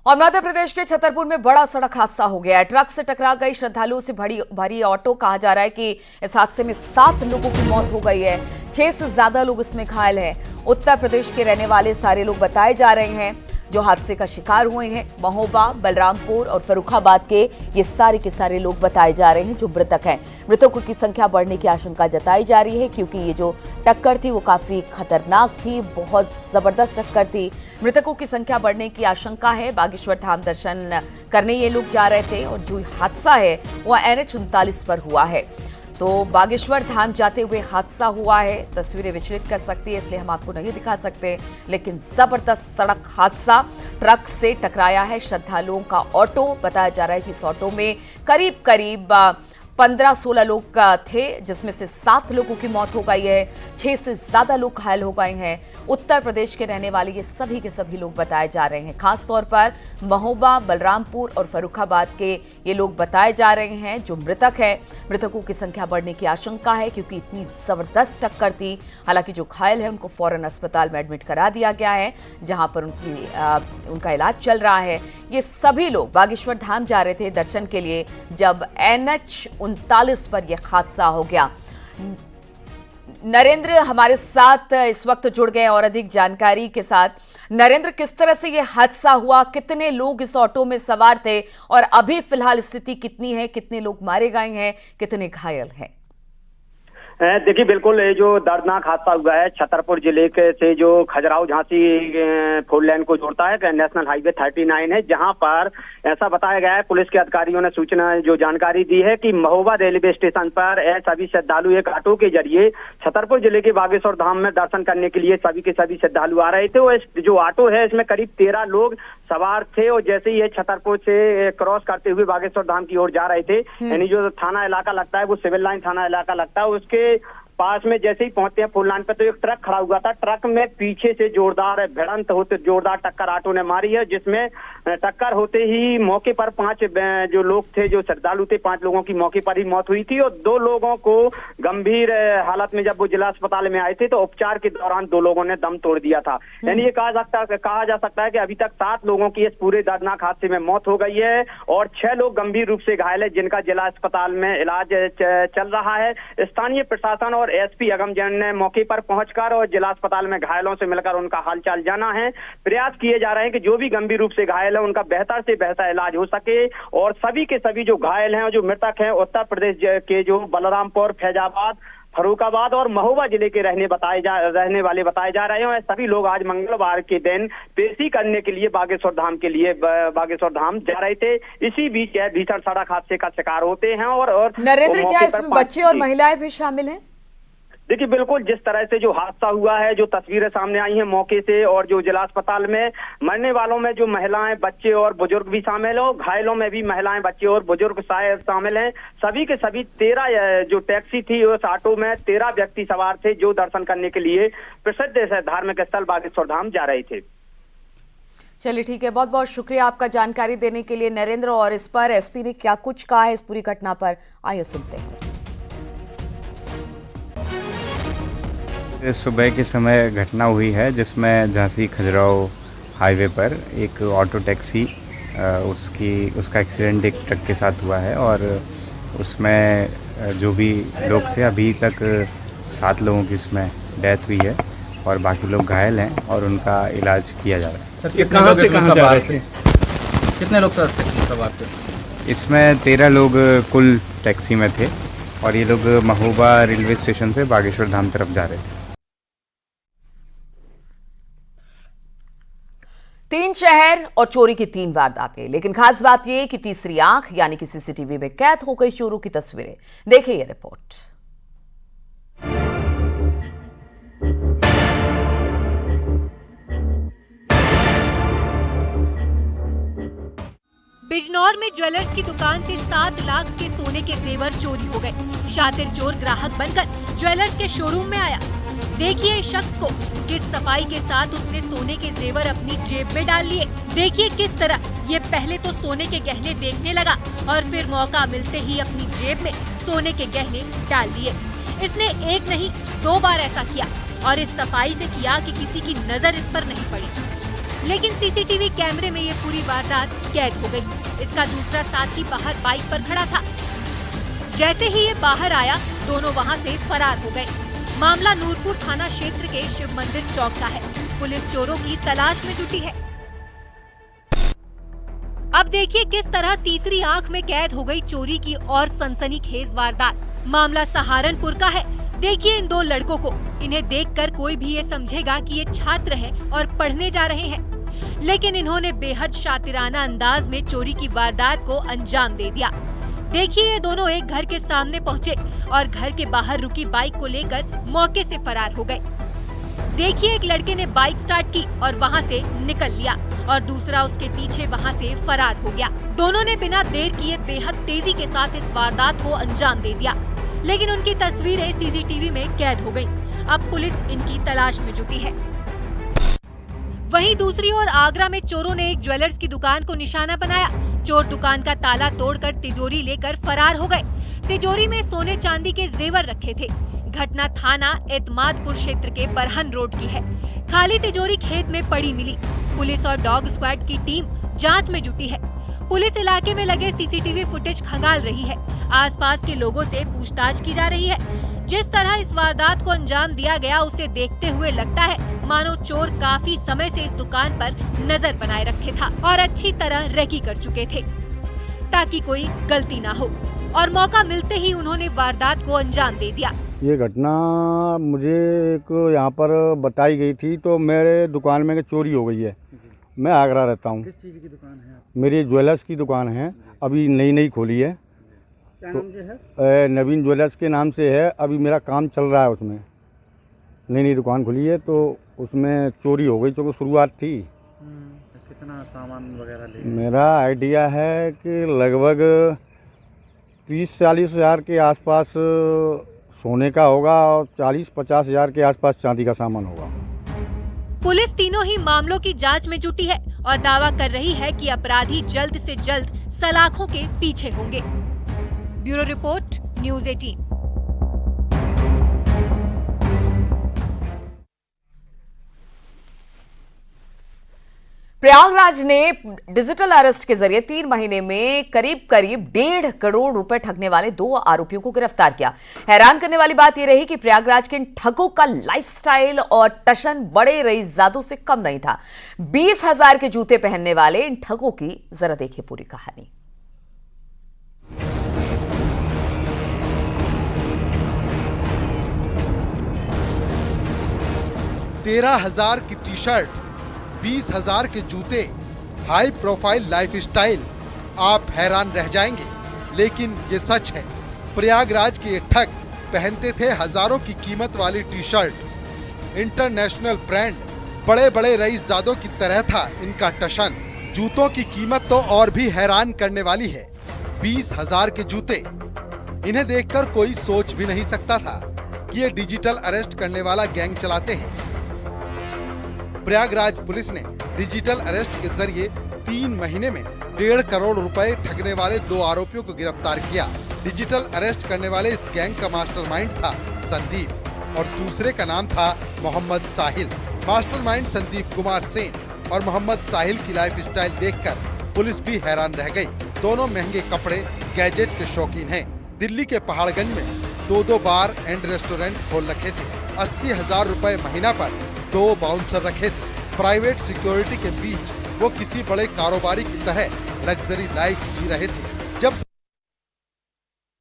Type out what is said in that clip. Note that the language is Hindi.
और मध्य प्रदेश के छतरपुर में बड़ा सड़क हादसा हो गया है। ट्रक से टकरा गई श्रद्धालुओं से भरी ऑटो। कहा जा रहा है कि इस हादसे में 7 लोगों की मौत हो गई है। 6 से ज्यादा लोग इसमें घायल हैं। उत्तर प्रदेश के रहने वाले सारे लोग बताए जा रहे हैं जो हादसे का शिकार हुए हैं। महोबा, बलरामपुर और फर्रुखाबाद के ये सारे के सारे लोग बताए जा रहे हैं जो मृतक हैं। मृतकों की संख्या बढ़ने की आशंका जताई जा रही है क्योंकि ये जो टक्कर थी वो काफी खतरनाक थी, बहुत जबरदस्त टक्कर थी। मृतकों की संख्या बढ़ने की आशंका है। बागेश्वर धाम दर्शन करने ये लोग जा रहे थे और जो हादसा है वह NH 39 पर हुआ है। तो बागेश्वर धाम जाते हुए हादसा हुआ है। तस्वीरें विचलित कर सकती है इसलिए हम आपको नहीं दिखा सकते, लेकिन जबरदस्त सड़क हादसा। ट्रक से टकराया है श्रद्धालुओं का ऑटो। बताया जा रहा है कि इस ऑटो में करीब 15-16 लोग थे, जिसमें से 7 लोगों की मौत हो गई है। 6 से ज्यादा लोग घायल हो गए हैं। उत्तर प्रदेश के रहने वाले ये सभी के सभी लोग बताए जा रहे हैं। खासतौर पर महोबा, बलरामपुर और फर्रुखाबाद के ये लोग बताए जा रहे हैं जो मृतक है। मृतकों की संख्या बढ़ने की आशंका है क्योंकि इतनी जबरदस्त टक्कर थी। हालांकि जो घायल है उनको फौरन अस्पताल में एडमिट करा दिया गया है, जहां पर उनका इलाज चल रहा है। ये सभी लोग बागेश्वर धाम जा रहे थे दर्शन के लिए जब NH 39 पर यह हादसा हो गया। नरेंद्र हमारे साथ इस वक्त जुड़ गए और अधिक जानकारी के साथ। नरेंद्र, किस तरह से यह हादसा हुआ, कितने लोग इस ऑटो में सवार थे और अभी फिलहाल स्थिति कितनी है, कितने लोग मारे गए हैं, कितने घायल हैं? देखिए, बिल्कुल ये जो दर्दनाक हादसा हुआ है छतरपुर जिले के से जो खजुराहो झांसी 4 लेन को जोड़ता है, नेशनल हाईवे 39 है, जहां पर ऐसा बताया गया है, पुलिस के अधिकारियों ने सूचना जो जानकारी दी है कि महोबा रेलवे स्टेशन पर सभी श्रद्धालु एक ऑटो के जरिए छतरपुर जिले के बागेश्वर धाम में दर्शन करने के लिए सभी के सभी श्रद्धालु आ रहे थे। और जो ऑटो है इसमें करीब 13 लोग सवार थे और जैसे ही ये छतरपुर से क्रॉस करते हुए बागेश्वर धाम की ओर जा रहे थे, यानी जो थाना इलाका लगता है वो सिविल लाइन थाना इलाका लगता है, उसके पास में जैसे ही पहुंचते हैं 4 लाइन पे तो एक ट्रक खड़ा हुआ था। ट्रक में पीछे से जोरदार भिड़ंत होते जोरदार टक्कर ऑटो ने मारी है, जिसमें टक्कर होते ही मौके पर 5 जो लोग थे, जो श्रद्धालु थे, 5 लोगों की मौके पर ही मौत हुई थी और 2 लोगों को गंभीर हालत में जब वो जिला अस्पताल में आए थे तो उपचार के दौरान 2 लोगों ने दम तोड़ दिया था। यानी ये कहा जा सकता है कि अभी तक 7 लोगों की इस पूरे दर्दनाक हादसे में मौत हो गई है और 6 लोग गंभीर रूप से घायल है, जिनका जिला अस्पताल में इलाज चल रहा है। स्थानीय प्रशासन और SP अगम जैन ने मौके पर पहुंचकर और जिला अस्पताल में घायलों से मिलकर उनका हालचाल जाना है। प्रयास किए जा रहे हैं कि जो भी गंभीर रूप से घायल है उनका बेहतर से बेहतर इलाज हो सके और सभी के सभी जो घायल हैं और जो मृतक हैं उत्तर प्रदेश के जो बलरामपुर, फैजाबाद, फर्रुखाबाद और महोबा जिले के रहने वाले बताए जा रहे हैं। सभी लोग आज मंगलवार के दिन पेशी करने के लिए बागेश्वर धाम जा रहे थे। इसी बीच भीषण सड़क हादसे का शिकार होते हैं और नरेंद्र, क्या इसमें बच्चे और महिलाएं भी शामिल हैं? देखिए, बिल्कुल जिस तरह से जो हादसा हुआ है, जो तस्वीरें सामने आई हैं मौके से और जो जिला अस्पताल में मरने वालों में जो महिलाएं, बच्चे और बुजुर्ग भी शामिल हो, घायलों में भी महिलाएं, बच्चे और बुजुर्ग शामिल हैं। सभी के सभी 13 जो टैक्सी थी उस ऑटो में 13 व्यक्ति सवार थे जो दर्शन करने के लिए प्रसिद्ध धार्मिक स्थल बागेश्वर धाम जा रहे थे। चलिए ठीक है, बहुत बहुत शुक्रिया आपका जानकारी देने के लिए नरेंद्र। और इस पर SP ने क्या कुछ कहा है इस पूरी घटना पर, आइए सुनते हैं। सुबह के समय घटना हुई है जिसमें झांसी खजुराहो हाईवे पर एक ऑटो टैक्सी उसका एक्सीडेंट एक ट्रक के साथ हुआ है और उसमें जो भी लोग थे अभी तक 7 लोगों की उसमें डेथ हुई है और बाकी लोग घायल हैं और उनका इलाज किया जा रहा है। सर, कहाँ से कहाँ जा रहे थे? कितने लोग सवार थे? इसमें 13 लोग कुल टैक्सी में थे और ये लोग महोबा रेलवे स्टेशन से बागेश्वर धाम तरफ जा रहे थे। 3 शहर और चोरी की 3 वारदातें, लेकिन खास बात यह कि तीसरी आंख यानी कि CCTV में कैद हो गई चोरों की तस्वीरें। देखिए ये रिपोर्ट। बिजनौर में ज्वेलर्स की दुकान से 7 लाख के सोने के जेवर चोरी हो गए। शातिर चोर ग्राहक बनकर ज्वेलर्स के शोरूम में आया। देखिए इस शख्स को, किस सफाई के साथ उसने सोने के जेवर अपनी जेब में डाल लिए। देखिए किस तरह ये पहले तो सोने के गहने देखने लगा और फिर मौका मिलते ही अपनी जेब में सोने के गहने डाल लिए। इसने एक नहीं 2 बार ऐसा किया और इस सफाई से किया कि किसी की नजर इस पर नहीं पड़ी। लेकिन सीसीटीवी कैमरे में ये पूरी वारदात कैद हो गई। इसका दूसरा साथी बाहर बाइक पर खड़ा था। जैसे ही ये बाहर आया, दोनों वहां से फरार हो गए। मामला नूरपुर थाना क्षेत्र के शिव मंदिर चौक का है। पुलिस चोरों की तलाश में जुटी है। अब देखिए किस तरह तीसरी आंख में कैद हो गई चोरी की और सनसनीखेज वारदात। मामला सहारनपुर का है। देखिए इन दो लड़कों को। इन्हें देखकर कोई भी ये समझेगा कि ये छात्र हैं और पढ़ने जा रहे हैं, लेकिन इन्होंने बेहद शातिराना अंदाज में चोरी की वारदात को अंजाम दे दिया। देखिए ये दोनों एक घर के सामने पहुंचे और घर के बाहर रुकी बाइक को लेकर मौके से फरार हो गए। देखिए एक लड़के ने बाइक स्टार्ट की और वहां से निकल लिया और दूसरा उसके पीछे वहां से फरार हो गया। दोनों ने बिना देर किए बेहद तेजी के साथ इस वारदात को अंजाम दे दिया, लेकिन उनकी तस्वीरें सीसीटीवी में कैद हो गयी। अब पुलिस इनकी तलाश में जुटी है। वहीं दूसरी ओर आगरा में चोरों ने एक ज्वेलर्स की दुकान को निशाना बनाया। चोर दुकान का ताला तोड़कर तिजोरी लेकर फरार हो गए। तिजोरी में सोने चांदी के जेवर रखे थे। घटना थाना एतमादपुर क्षेत्र के बरहन रोड की है। खाली तिजोरी खेत में पड़ी मिली। पुलिस और डॉग स्क्वाड की टीम जांच में जुटी है। पुलिस इलाके में लगे सीसीटीवी फुटेज खंगाल रही है। आसपास के लोगों से पूछताछ की जा रही है। जिस तरह इस वारदात को अंजाम दिया गया, उसे देखते हुए लगता है मानो चोर काफी समय से इस दुकान पर नजर बनाए रखे था और अच्छी तरह रेकी कर चुके थे ताकि कोई गलती ना हो, और मौका मिलते ही उन्होंने वारदात को अंजाम दे दिया। ये घटना मुझे एक यहाँ पर बताई गई थी, तो मेरे दुकान में चोरी हो गई है। मैं आगरा रहता हूँ। किस चीज़ की दुकान है? मेरी ज्वेलर्स की दुकान है, अभी नई खोली है। क्या नाम है? नवीन ज्वेलर्स के नाम से है। अभी मेरा काम चल रहा है उसमें। नई दुकान खुली है, तो उसमें चोरी हो गई। तो शुरुआत थी। कितना सामान वगैरह ले? मेरा आइडिया है कि लगभग 30-40 हज़ार के आसपास सोने का होगा और 40-50 हज़ार के आसपास चांदी का सामान होगा। पुलिस तीनों ही मामलों की जांच में जुटी है और दावा कर रही है कि अपराधी जल्द से जल्द सलाखों के पीछे होंगे। Bureau report, news 18। प्रयागराज ने डिजिटल अरेस्ट के जरिए 3 महीने में करीब 1.5 करोड़ रुपए ठगने वाले 2 आरोपियों को गिरफ्तार किया। हैरान करने वाली बात यह रही कि प्रयागराज के इन ठगों का लाइफस्टाइल और टशन बड़े रईसजादों से कम नहीं था। 20,000 के जूते पहनने वाले इन ठगों की जरा देखिए पूरी कहानी। 13,000 की टी शर्ट, 20,000 के जूते, हाई प्रोफाइल लाइफस्टाइल, आप हैरान रह जाएंगे। लेकिन ये सच है, प्रयागराज के ये ठग पहनते थे हजारों की कीमत वाली टी शर्ट। इंटरनेशनल ब्रांड, बड़े बड़े रईसजादों की तरह था इनका टशन। जूतों की कीमत तो और भी हैरान करने वाली है। 20,000 के जूते। इन्हें देखकर कोई सोच भी नहीं सकता था कि ये डिजिटल अरेस्ट करने वाला गैंग चलाते हैं। प्रयागराज पुलिस ने डिजिटल अरेस्ट के जरिए 3 महीने में 1.5 करोड़ रुपए ठगने वाले 2 आरोपियों को गिरफ्तार किया। डिजिटल अरेस्ट करने वाले इस गैंग का मास्टरमाइंड था संदीप और दूसरे का नाम था मोहम्मद साहिल। मास्टरमाइंड संदीप कुमार सेन और मोहम्मद साहिल की लाइफस्टाइल देखकर पुलिस भी हैरान रह गई। दोनों महंगे कपड़े, गैजेट के शौकीन हैं। दिल्ली के पहाड़गंज में 2 बार एंड रेस्टोरेंट खोल रखे थे। 80,000 रुपए महीना पर 2 बाउंसर रखे थे। प्राइवेट सिक्योरिटी के बीच वो किसी बड़े कारोबारी की तरह लग्जरी लाइफ जी रहे थे।